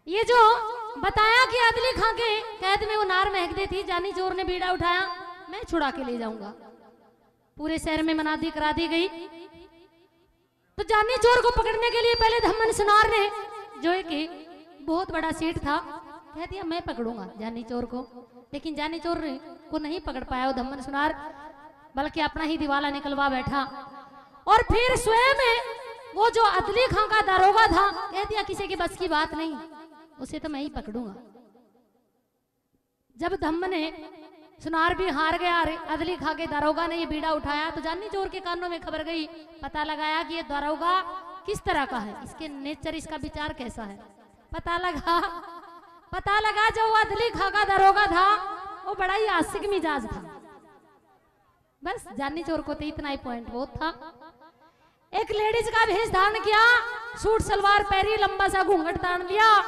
ये जो बताया कि अदली खां के कैद में वो नार महक दी थी, जानी चोर ने बीड़ा उठाया, मैं छुड़ा के ले जाऊंगा। पूरे शहर में मनादी करा दी गई। तो जानी चोर को पकड़ने के लिए पहले धम्मन सुनार ने, जो एक बहुत बड़ा सेठ था, कह दिया मैं पकड़ूंगा जानी चोर को। लेकिन जानी चोर को नहीं पकड़ पाया वो धम्मन सुनार, बल्कि अपना ही दिवाला निकलवा बैठा। और फिर स्वयं वो जो अदली खां का दारोगा था, कह दिया किसी की बस की बात नहीं, उसे तो मैं ही पकड़ूंगा। जब धम्म ने सुनार भी हार गया, अदली खां के दारोगा ने ये बीड़ा उठाया, तो जानी चोर के कानों में खबर गई। पता लगाया कि ये दारोगा किस तरह का है, इसके नेचर, इसका विचार कैसा है। पता लगा जो वो अदली खां का दारोगा था वो बड़ा ही आशिक मिजाज था। बस जानी चोर को तो इतना ही पॉइंट बहुत था। एक लेडीज का भेष धारण किया, सूट सलवार पहरी, लंबा सा घूंघट तान लिया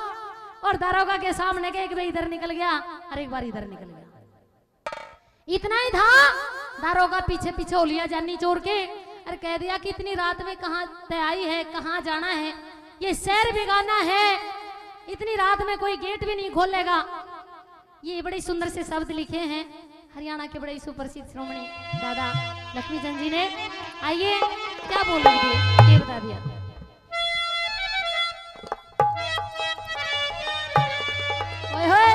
और दारोगा के सामने के एक बार इधर निकल गया और एक बार इधर निकल गया। इतना ही था, दारोगा पीछे पीछे हो लिया जानी चोर के और कह दिया कि इतनी रात में कहाँ तैयारी है, कहाँ जाना है, ये शहर बिगाना है, इतनी रात में कोई गेट भी नहीं खोलेगा। ये बड़े सुंदर से शब्द लिखे हैं हरियाणा के बड़े सुप्रसिद्ध श्रोमणी दादा लक्ष्मीचंद जी ने। आइए क्या बोल रहे थे ये बता दिया। ओए होए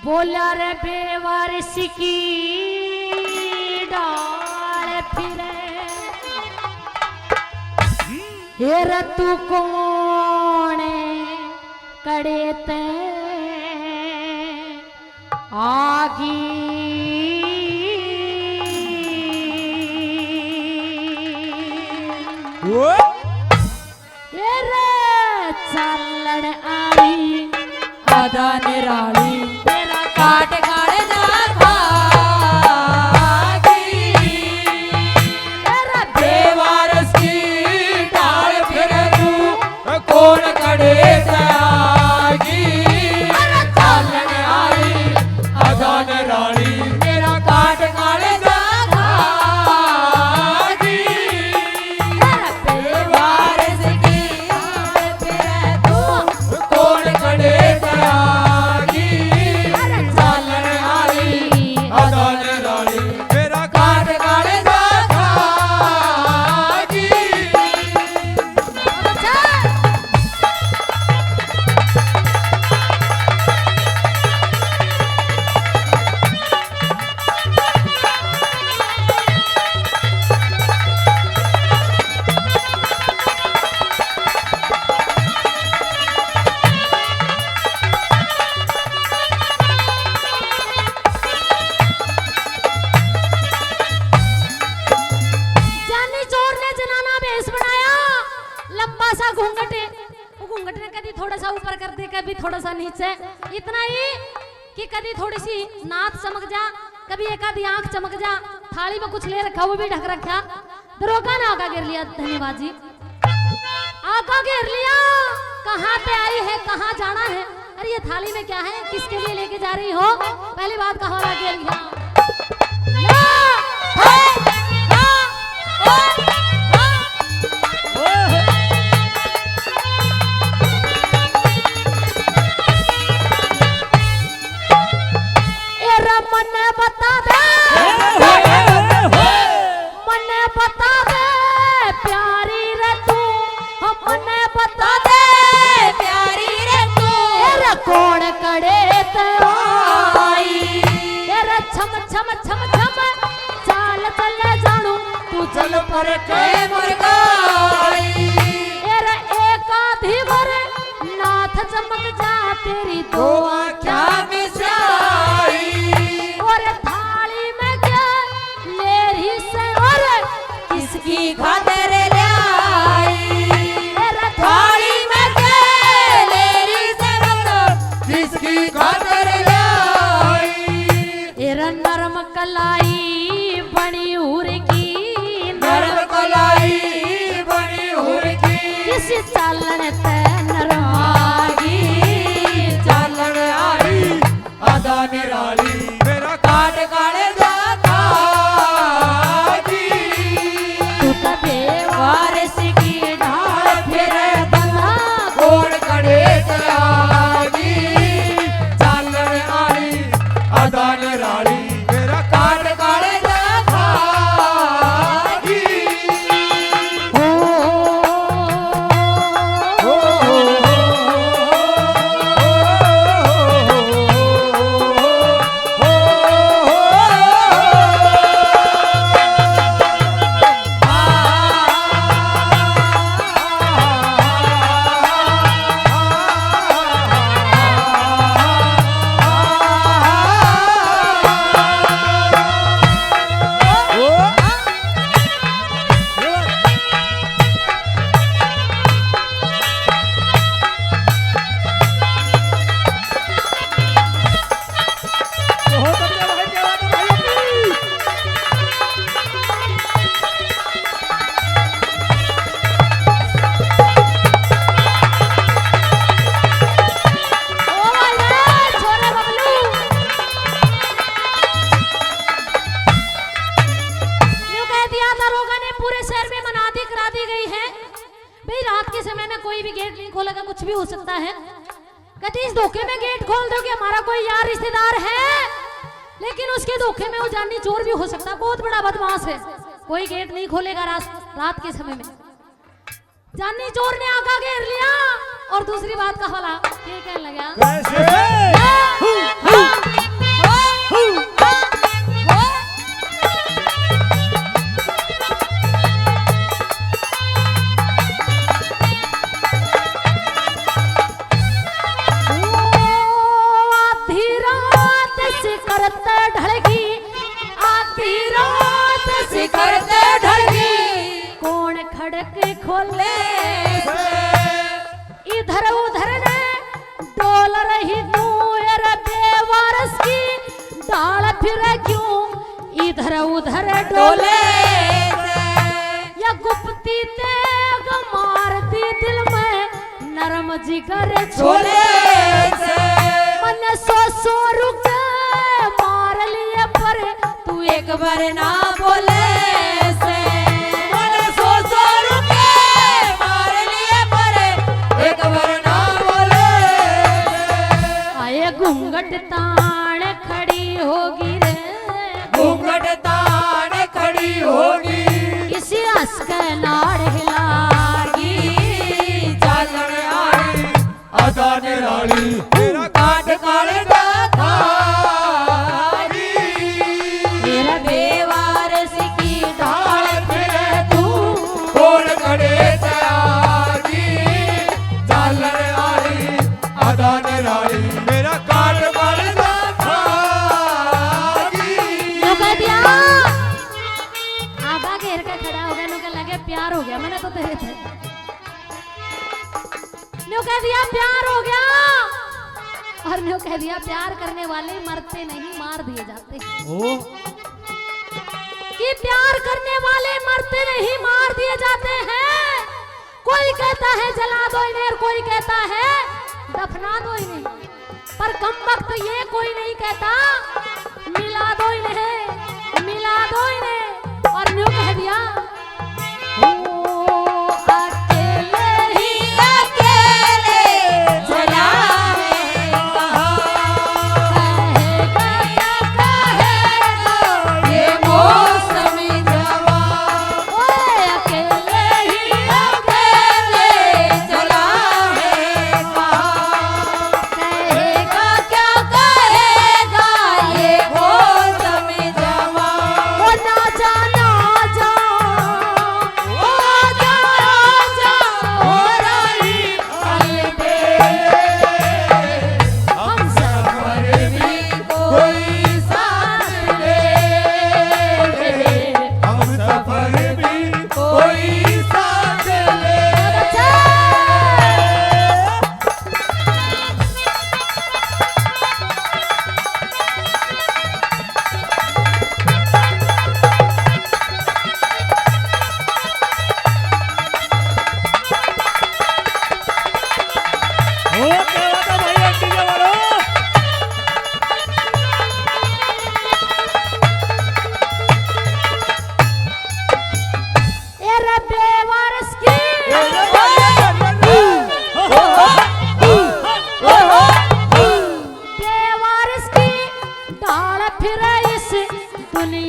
बोला रे बेवारिस की डाल फिरे, हेर तू कौन कड़े ते आगी, हेर चलन आई आधा निराली, काट काढ़े ना खागी, तेरा बेवारस की डाल फिर तू कौन कड़े त्यागी, चालन आई अजान रानी, तेरा काट काढ़े ना खागी, तेरा बेवारस की डाल फिर तू कौन कड़े त्यागी, घूंघट ने कभी थोड़ा सा ऊपर कर दे, कभी थोड़ा सा नीचे, इतना ही कि कभी थोड़ी सी नाक चमक जा, कभी एक आधी आंख चमक जा। थाली में कुछ ले रखा वो भी ढक रखा। दरोगा ने आका घेर लिया, धन्यवाद जी, आका घेर लिया, कहाँ पे आई है, कहाँ जाना है, अरे ये थाली में क्या है, किसके लिए लेके जा रही हो, पहली बात का हवाला घेर लिया। चल पर के मुर्गाई, एक आधी भर नाथ चमक जा, तेरी दो आँखें मिसाई, और थाली में क्या ले रही से, और किसकी खातिर लाई, थाली में क्या ले रही से, किसकी खातिर लाई, नरम कलाई चालन ते नरमागी चालन आली आधा निराली मेरा काट काले जाता जी तू तबे वारिस की ढाल फिरे बंधा कोण खड़े तयागी चालन आली आधा निराली मेरा काट काले जाता जी हो कोई भी गेट नहीं खोलेगा, कुछ भी हो सकता है। कहती इस धोखे में गेट खोल दोगे, हमारा कोई यार रिश्तेदार है, लेकिन उसके धोखे में वो जानी चोर भी हो सकता है, बहुत बड़ा बदमाश है, कोई गेट नहीं खोलेगा रात के समय में। जानी चोर ने आका घेर लिया और दूसरी बात का हवाला ये कहने लगा खोले इधर उधर ने डोल रही तू बेवारस की डाल फिर क्यों इधर उधर डोले या गुप्ती तेग मारती दिल में नरम जिगर छोले मन सो रुक मार लिए पर तू एक बार ना बोले घूंघट तान खड़ी होगी रे, घूंघट तान खड़ी होगी, इसी हंस के नाड़ हिलागी, चालन आई आधा निराली मेरा काट काले जाता मेरा बेवारस की ढाल फिरे तू कौन खड़े तयागी, चालन आई आधा निराली प्यार हो गया, मैंने तो तेरे थे न्यू कह दिया प्यार हो गया, और न्यू कह दिया प्यार करने वाले मरते नहीं मार दिए जाते हैं, कि प्यार करने वाले मरते नहीं मार दिए जाते हैं। कोई कहता है जला दो इन्हें, कोई कहता है दफना दो इन्हें, पर कम वक्त ये कोई नहीं कहता मिला दो इन्हें, मिला दो इन्हें। और न्यू कह दिया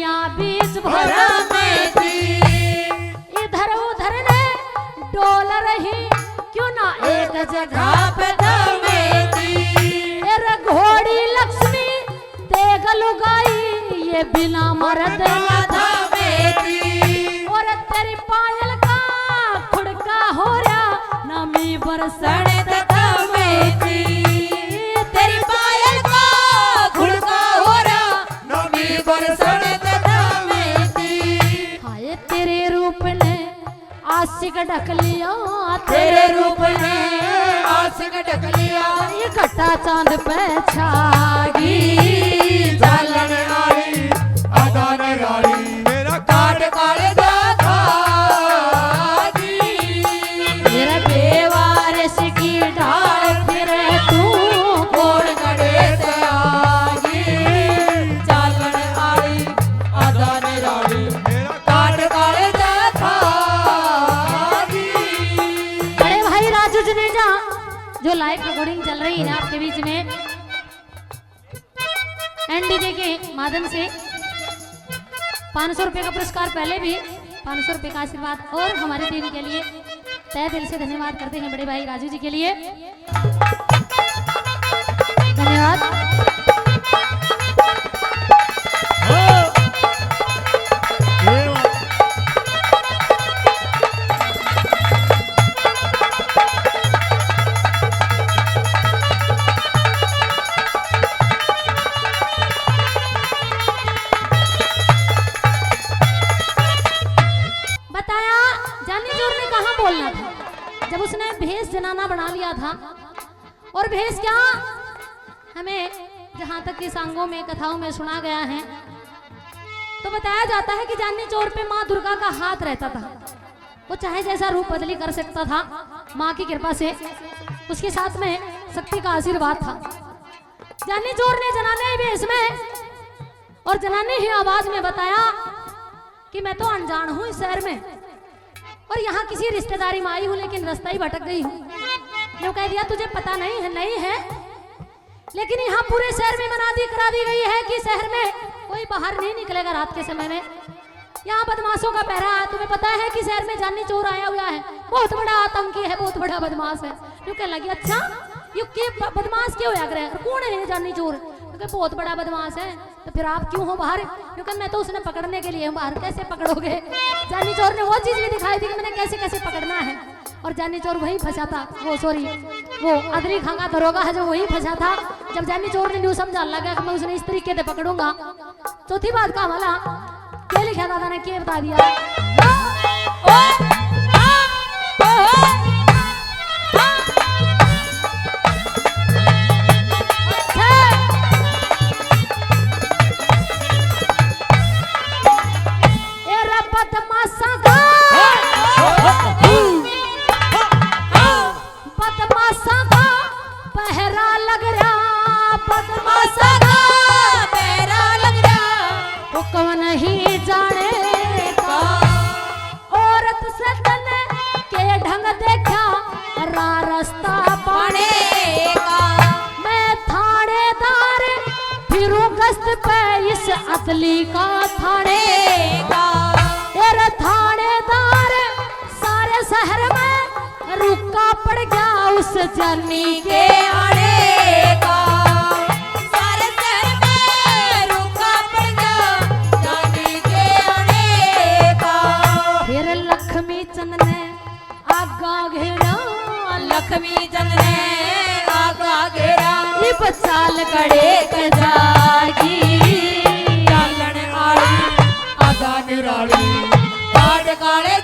दुनिया बीच भर भर में थी। इधर उधर ने डोल रही क्यों ना एक जगह पे में थी। तेरे घोड़ी लक्ष्मी तेग लुगाई ये बिना मर्द राधा में थी। और तेरी पायल का खुड़का हो रहा नमी बरसण में थी। तेरी पायल का खुड़का हो रहा नमी बरसण में थी। हाय तेरे रूप ने आशिक ढक लिया तेरे रूप ने आशिक ढक लिया। ये घटा चांद पे छागी झालन आली अदान राली मेरा काट काले था जी। मेरा बेवारिस की ढाल फिर तू कोण कड़े त्यागी। झालन आली अदान राली मेरा काट काले था जी। बड़े भाई राजू जुनेजा जो लाइव रिकॉर्डिंग चल रही है आपके बीच में एनडीजे के माध्यम से 500 रुपए का पुरस्कार पहले भी 500 रुपए का आशीर्वाद और हमारी टीम के लिए तहे दिल से धन्यवाद करते हैं बड़े भाई राजू जी के लिए धन्यवाद। बताया जानी जोर ने कहा बोलना था जब उसने भेष जनाना बना लिया था। और भेष क्या हमें जहां तक के सांगों में कथाओं में सुना गया है तो बताया जाता है कि जानी चोर पे माँ दुर्गा का हाथ रहता था। वो चाहे जैसा रूप बदली कर सकता था माँ की कृपा से उसके साथ में शक्ति का आशीर्वाद था। जानी चोर ने जनाने भेष में और जनाने ही आवाज में बताया कि मैं तो अनजान हूँ इस शहर में और यहाँ किसी रिश्तेदारी में आई हूँ लेकिन रास्ता ही भटक गई हूँ। जो कह दिया तुझे पता नहीं है लेकिन यहाँ पूरे शहर में मना दी करा दी गई है कि शहर में कोई बाहर नहीं निकलेगा रात के समय में। यहाँ बदमाशों का पहरा है। तुम्हें पता है कि शहर में जानी चोर आया हुआ है बहुत बड़ा आतंकी है बहुत बड़ा बदमाश है। जो कहने लगी अच्छा ये बदमाश क्यों है कौन है जानी चोर क्योंकि बहुत बड़ा बदमाश है तो फिर आप क्यों हो बाहर क्योंकि मैं तो उसने पकड़ने के लिए हूँ बाहर। कैसे पकड़ोगे? जानी चोर ने वो चीज भी दिखाई थी कि मैंने कैसे कैसे पकड़ना है और जानी चोर वही फंसा था। वो अदली खां का दरोगा है जो वही फंसा था। जब जानी चोर ने न्यू समझा लगा कि मैं उसने इस तरीके से पकड़ूंगा। चौथी बात का वाला क्या लिखा दादा ने क्या बता दिया असली का थाने का तेरे थानेदार सारे शहर में रुका पड़ गया उस जानी के आने का। सारे शहर में रुका पड़ गया जानी के आने का। फिर लक्ष्मी चंद ने आगा घेरा लक्ष्मी चंद ने आगा घेरा इब चाल कड़े जागी निराली काट काले